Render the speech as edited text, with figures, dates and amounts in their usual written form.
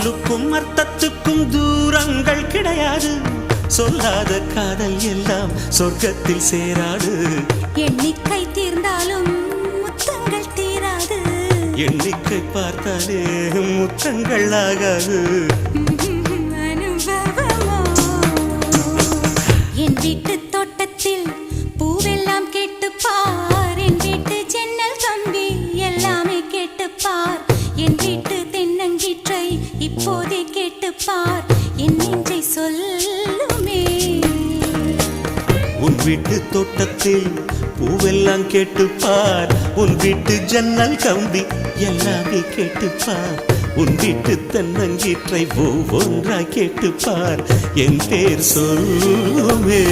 சொல்லுக்கும் அர்த்தத்துக்கும் தூரங்கள் கிடையாது. சொல்லாத காதல் எல்லாம் சொர்க்கத்தில் சேராது. எண்ணிக்கை தீர்ந்தாலும் முத்தங்கள் தீராது. எண்ணிக்கை பார்த்தாலே முத்தங்கள் ஆகாது. அனுபவமோ என் வீட்டு தோட்டத்தில் பூவெல்லாம் கேட்டுப்பார். என் வீட்டு ஜன்னல் கம்பி எல்லாமே கேட்டுப்பார். என் வீட்டு தென்னங்கீற்றை இப்போதே கேட்டுப்பார். என் நெஞ்சை சொல்லுமே. உன் வீட்டு தோட்டத்தில் பூவெல்லாம் கேட்டுப்பார். உன் வீட்டு ஜன்னல் கம்பி எல்லாமே கேட்டுப்பார். உன் வீட்டு தென்னங்கீற்றை ஒவ்வொன்றாய் கேட்டுப்பார். என் பேர் சொல்லுமே.